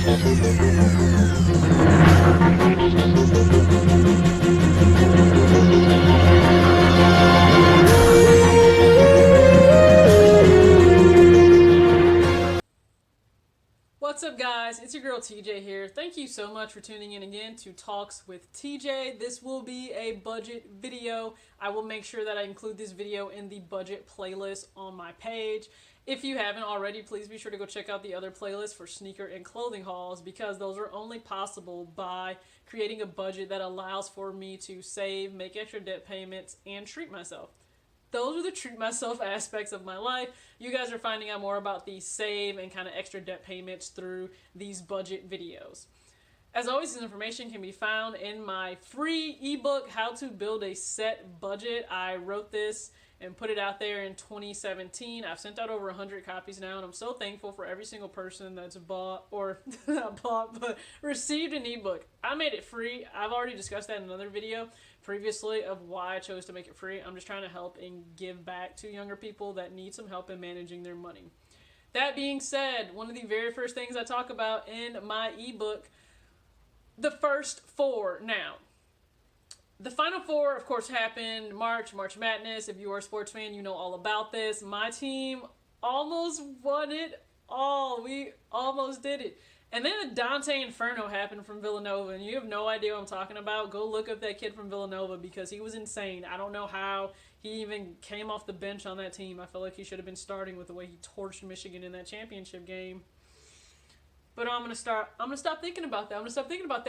What's up, guys? It's your girl TJ here. Thank you so much for tuning in again to Talks with TJ. This will be a budget video. I will make sure that I include this video in the budget playlist on my page. If you haven't already, please be sure to go check out the other playlists for sneaker and clothing hauls, because those are only possible by creating a budget that allows for me to save, make extra debt payments, and treat myself. Those are the treat myself aspects of my life. You guys are finding out more about the save and kind of extra debt payments through these budget videos. As always, this information can be found in my free ebook, How to Build a Set Budget. I wrote this and put it out there in 2017. I've sent out over 100 copies now, and I'm so thankful for every single person that's bought, or not bought, but received an ebook. I made it free. I've already discussed that in another video previously of why I chose to make it free. I'm just trying to help and give back to younger people that need some help in managing their money. That being said, one of the very first things I talk about in my ebook, the first four. Now, the Final Four, of course, happened March Madness. If you are a sports fan, you know all about this. My team almost won it all. We almost did it. And then a Dante Inferno happened from Villanova, and you have no idea what I'm talking about. Go look up that kid from Villanova, because he was insane. I don't know how he even came off the bench on that team. I feel like he should have been starting with the way he torched Michigan in that championship game. But I'm gonna stop thinking about that.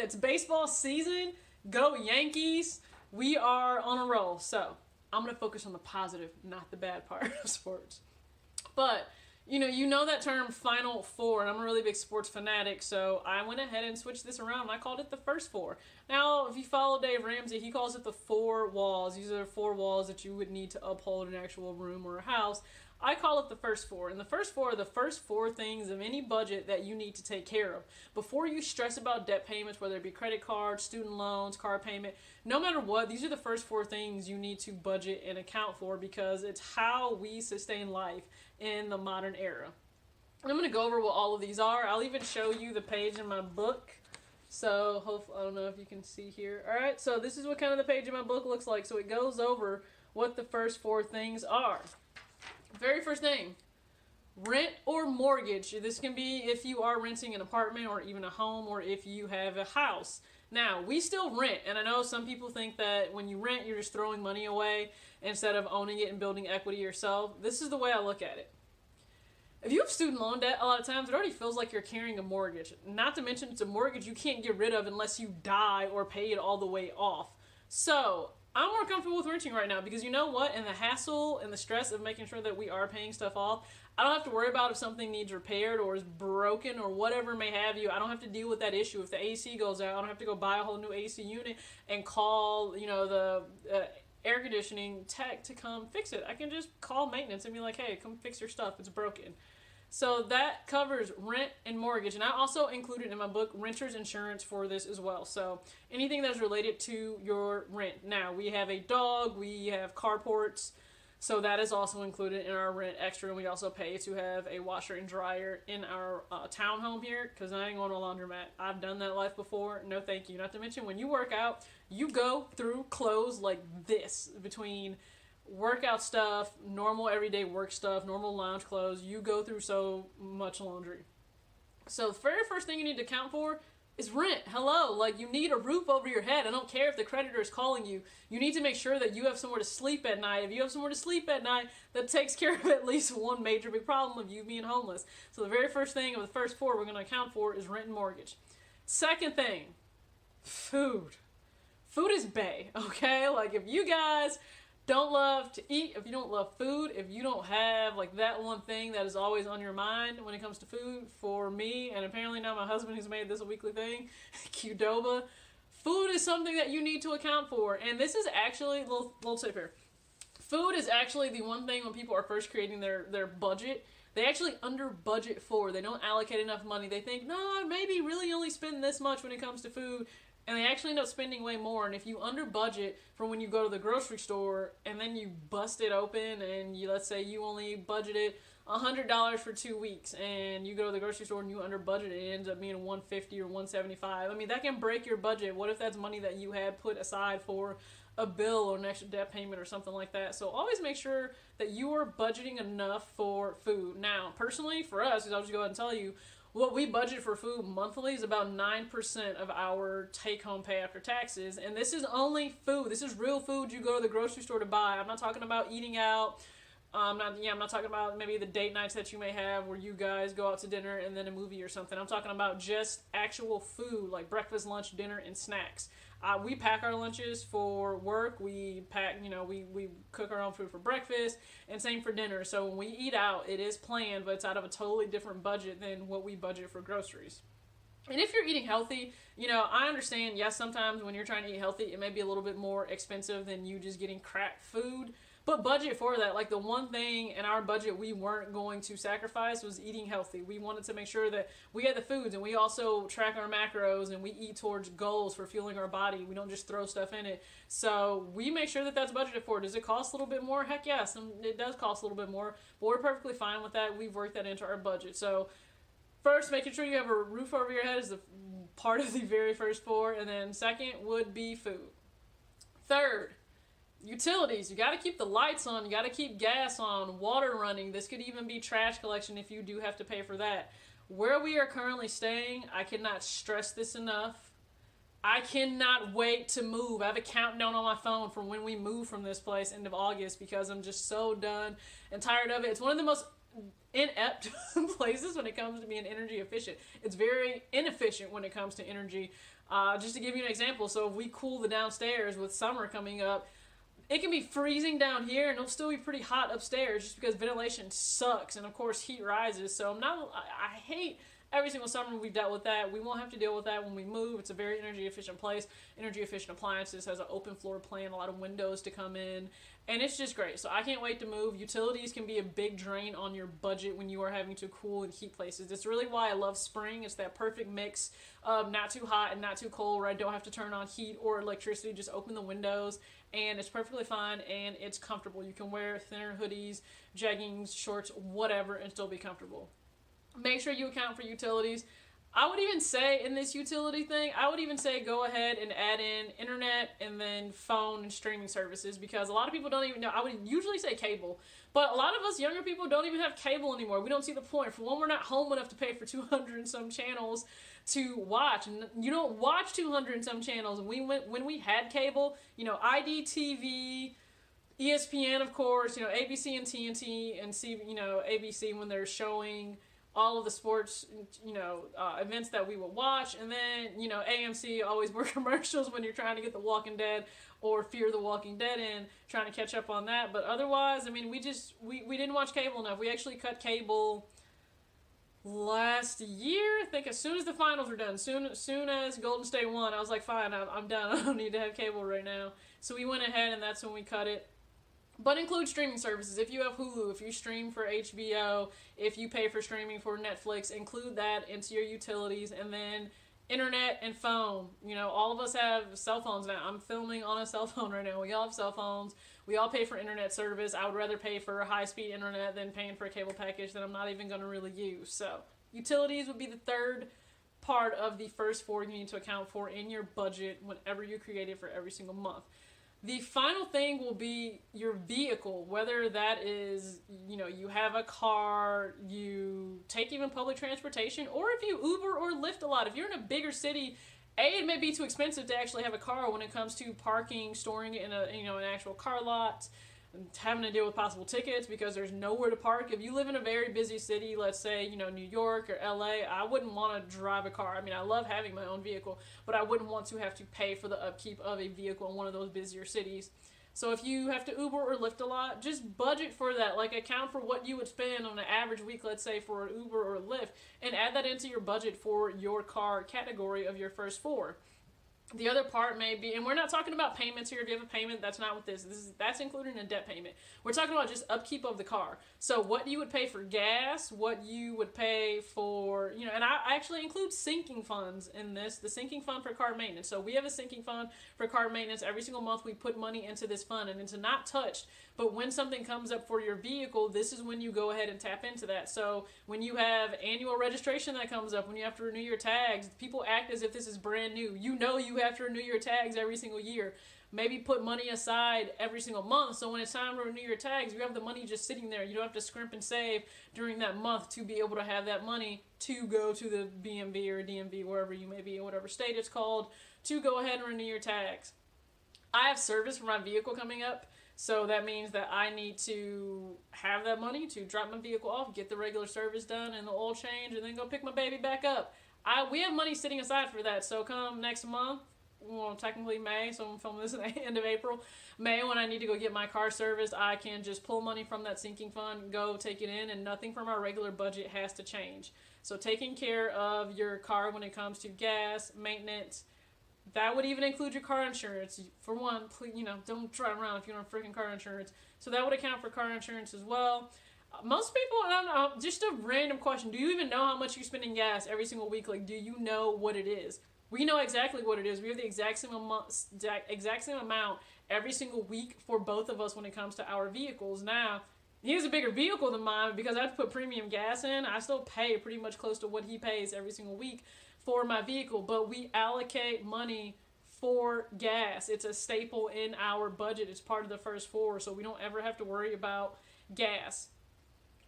It's baseball season. Go Yankees. We are on a roll. So I'm gonna focus on the positive, not the bad part of sports. But you know that term Final Four, and I'm a really big sports fanatic, so I went ahead and switched this around. I called it the first four. Now, if you follow Dave Ramsey, he calls it the four walls. These are the four walls that you would need to uphold an actual room or a house. I call it the first four. And the first four are the first four things of any budget that you need to take care of. Before you stress about debt payments, whether it be credit cards, student loans, car payment, no matter what, these are the first four things you need to budget and account for, because it's how we sustain life in the modern era. And I'm going to go over what all of these are. I'll even show you the page in my book. So, hopefully, I don't know if you can see here. Alright, so this is what kind of the page in my book looks like. So it goes over what the first four things are. Very first thing, rent or mortgage. This can be if you are renting an apartment or even a home, or if you have a house. Now, we still rent, and I know some people think that when you rent, you're just throwing money away instead of owning it and building equity yourself. This is the way I look at it. If you have student loan debt, a lot of times it already feels like you're carrying a mortgage. Not to mention, it's a mortgage you can't get rid of unless you die or pay it all the way off. So I'm more comfortable with renting right now, because you know what? In the hassle and the stress of making sure that we are paying stuff off, I don't have to worry about if something needs repaired or is broken or whatever may have you. I don't have to deal with that issue. If the AC goes out, I don't have to go buy a whole new AC unit and call, the air conditioning tech to come fix it. I can just call maintenance and be like, hey, come fix your stuff. It's broken. So that covers rent and mortgage. And I also included in my book renter's insurance for this as well. So anything that's related to your rent. Now, we have a dog, we have carports, so that is also included in our rent extra. And we also pay to have a washer and dryer in our townhome here, because I ain't going to a laundromat. I've done that life before. No thank you. Not to mention, when you work out, you go through clothes like this, between workout stuff, normal everyday work stuff, normal lounge clothes. You go through so much laundry. So the very first thing you need to account for is rent. Hello, like, you need a roof over your head. I don't care if the creditor is calling you. You need to make sure that you have somewhere to sleep at night. If you have somewhere to sleep at night, that takes care of at least one major big problem of you being homeless. So the very first thing of the first four we're going to account for is rent and mortgage. Second thing, food. Food is bae, okay? Like, if you guys don't love to eat, if you don't love food, if you don't have like that one thing that is always on your mind when it comes to food, for me, and apparently now my husband, who's made this a weekly thing, Qdoba, food is something that you need to account for. And this is actually, little tip here, food is actually the one thing when people are first creating their budget, they actually under budget for. They don't allocate enough money. They think, no, maybe really only spend this much when it comes to food. And they actually end up spending way more. And if you under budget for when you go to the grocery store and then you bust it open and let's say you only budgeted $100 for 2 weeks, and you go to the grocery store and you under budget, it ends up being 150 or 175. I mean, that can break your budget. What if that's money that you had put aside for a bill or an extra debt payment or something like that? So always make sure that you are budgeting enough for food. Now, personally, for us, I'll just go ahead and tell you, what we budget for food monthly is about 9% of our take-home pay after taxes. And this is only food. This is real food you go to the grocery store to buy. I'm not talking about eating out. I'm not talking about maybe the date nights that you may have where you guys go out to dinner and then a movie or something. I'm talking about just actual food, like breakfast, lunch, dinner, and snacks. We pack our lunches for work. We pack, we cook our own food for breakfast, and same for dinner. So when we eat out, it is planned, but it's out of a totally different budget than what we budget for groceries. And if you're eating healthy, I understand, yes, sometimes when you're trying to eat healthy, it may be a little bit more expensive than you just getting crap food. But budget for that. Like, the one thing in our budget we weren't going to sacrifice was eating healthy. We wanted to make sure that we had the foods, and we also track our macros, and we eat towards goals for fueling our body. We don't just throw stuff in it. So we make sure that that's budgeted for. Does it cost a little bit more? Heck yes, it does cost a little bit more. But we're perfectly fine with that. We've worked that into our budget. So first, making sure you have a roof over your head is the part of the very first four. And then second would be food. Third, utilities. You got to keep the lights on. You got to keep gas on, water running. This could even be trash collection if you do have to pay for that. Where we are currently staying, I cannot stress this enough. I cannot wait to move. I have a countdown on my phone from when we move from this place, end of August, because I'm just so done and tired of it. It's one of the most inept places when it comes to being energy efficient. It's very inefficient when it comes to energy. Just to give you an example, so if we cool the downstairs with summer coming up, it can be freezing down here and it'll still be pretty hot upstairs just because ventilation sucks, and of course heat rises. So I hate every single summer we've dealt with that. We won't have to deal with that when we move. It's a very energy efficient place. Energy efficient appliances, has an open floor plan, a lot of windows to come in, and it's just great. So I can't wait to move. Utilities can be a big drain on your budget when you are having to cool and heat places. It's really why I love spring. It's that perfect mix of not too hot and not too cold, where I don't have to turn on heat or electricity. Just open the windows and it's perfectly fine and it's comfortable. You can wear thinner hoodies, jeggings, shorts, whatever, and still be comfortable. Make sure you account for utilities. I would even say in this utility thing, I would even say go ahead and add in internet and then phone and streaming services, because a lot of people don't even know. I would usually say cable, but a lot of us younger people don't even have cable anymore. We don't see the point. For one, we're not home enough to pay for 200 and some channels to watch, and you don't watch 200 and some channels. And when we had cable, IDTV, ESPN, of course, ABC and TNT, and ABC when they're showing all of the sports, events that we would watch. And then, AMC always more commercials when you're trying to get The Walking Dead or Fear the Walking Dead in, trying to catch up on that. But otherwise, we didn't watch cable enough. We actually cut cable last year, I think, as soon as the finals were done. Soon as Golden State won, I was like, fine, I'm done. I don't need to have cable right now. So we went ahead, and that's when we cut it. But include streaming services. If you have Hulu, if you stream for HBO, if you pay for streaming for Netflix, include that into your utilities. And then internet and phone. All of us have cell phones now. I'm filming on a cell phone right now. We all have cell phones. We all pay for internet service. I would rather pay for high-speed internet than paying for a cable package that I'm not even going to really use. So utilities would be the third part of the first four you need to account for in your budget whenever you create it for every single month. The final thing will be your vehicle, whether that is, you have a car, you take even public transportation, or if you Uber or Lyft a lot. If you're in a bigger city, it may be too expensive to actually have a car when it comes to parking, storing it in an actual car lot, and having to deal with possible tickets because there's nowhere to park. If you live in a very busy city, let's say, New York or LA, I wouldn't want to drive a car. I love having my own vehicle, but I wouldn't want to have to pay for the upkeep of a vehicle in one of those busier cities. So if you have to Uber or Lyft a lot, just budget for that. Like, account for what you would spend on an average week, let's say, for an Uber or Lyft, and add that into your budget for your car category of your first four. The other part may be, and we're not talking about payments here. If you have a payment, that's not what this is. That's including a debt payment. We're talking about just upkeep of the car. So what you would pay for gas, what you would pay for, and I actually include sinking funds in this, the sinking fund for car maintenance. So we have a sinking fund for car maintenance. Every single month we put money into this fund, and it's not touched. But when something comes up for your vehicle, this is when you go ahead and tap into that. So when you have annual registration that comes up, when you have to renew your tags, people act as if this is brand new. You have to renew your tags every single year. Maybe put money aside every single month, so when it's time to renew your tags, you have the money just sitting there. You don't have to scrimp and save during that month to be able to have that money to go to the BMV or DMV, wherever you may be, in whatever state it's called, to go ahead and renew your tags. I have service for my vehicle coming up, so that means that I need to have that money to drop my vehicle off, get the regular service done and the oil change, and then go pick my baby back up. We have money sitting aside for that, so come next month, well, technically May, so I'm filming this at the end of April. May, when I need to go get my car serviced, I can just pull money from that sinking fund, go take it in, and nothing from our regular budget has to change. So taking care of your car when it comes to gas, maintenance, that would even include your car insurance. For one, please, don't drive around if you don't have freaking car insurance. So that would account for car insurance as well. Most people, I don't know, just a random question. Do you even know how much you spend in gas every single week? Like, do you know what it is? We know exactly what it is. We have the exact same amount every single week for both of us when it comes to our vehicles. Now, he has a bigger vehicle than mine because I have to put premium gas in. I still pay pretty much close to what he pays every single week for my vehicle, but we allocate money for gas. It's a staple in our budget. It's part of the first four, so we don't ever have to worry about gas.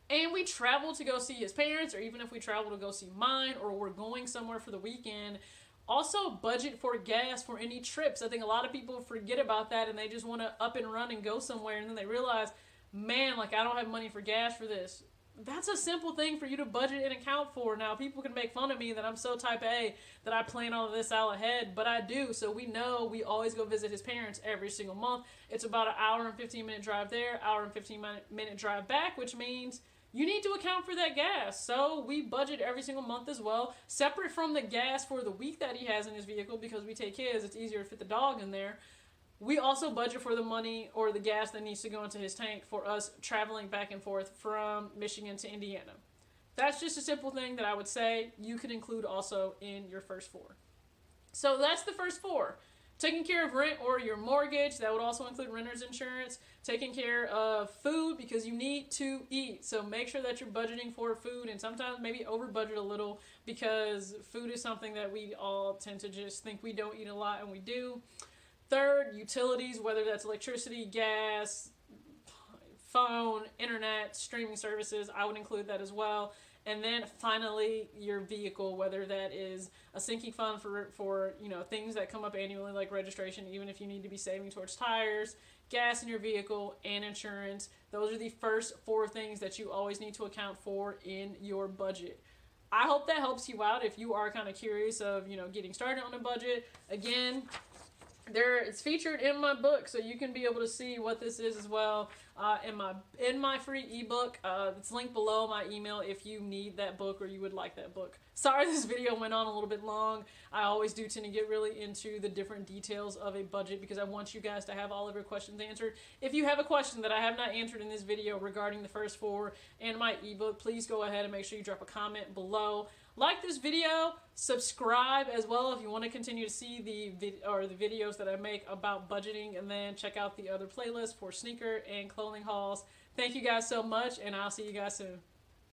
And we travel to go see his parents, or even if we travel to go see mine, or we're going somewhere for the weekend, also budget for gas for any trips. I think a lot of people forget about that, and they just want to up and run and go somewhere, and then they realize, man, like, I don't have money for gas for this. That's a simple thing for you to budget and account for. Now, people can make fun of me that I'm so type A that I plan all of this out ahead, but I do. So we know we always go visit his parents every single month. It's about an hour and 15-minute drive there, hour and 15-minute drive back, which means you need to account for that gas. So we budget every single month as well, separate from the gas for the week that he has in his vehicle, because we take his. It's easier to fit the dog in there. We also budget for the money or the gas that needs to go into his tank for us traveling back and forth from Michigan to Indiana. That's just a simple thing that I would say you could include also in your first four. So that's the first four. Taking care of rent or your mortgage, that would also include renter's insurance. Taking care of food, because you need to eat. So make sure that you're budgeting for food, and sometimes maybe over budget a little, because food is something that we all tend to just think we don't eat a lot, and we do. Third, utilities, whether that's electricity, gas, phone, internet, streaming services, I would include that as well. And then finally, your vehicle, whether that is a sinking fund for things that come up annually like registration, even if you need to be saving towards tires, gas in your vehicle, and insurance. Those are the first four things that you always need to account for in your budget. I hope that helps you out if you are kind of curious of, getting started on a budget. Again, it's featured in my book, so you can be able to see what this is as well in my free ebook. It's linked below my email if you need that book or you would like that book. Sorry this video went on a little bit long. I always do tend to get really into the different details of a budget because I want you guys to have all of your questions answered. If you have a question that I have not answered in this video regarding the first four and my ebook, please go ahead and make sure you drop a comment below. Like this video, subscribe as well if you want to continue to see the videos that I make about budgeting, and then check out the other playlists for sneaker and clothing hauls. Thank you guys so much, and I'll see you guys soon.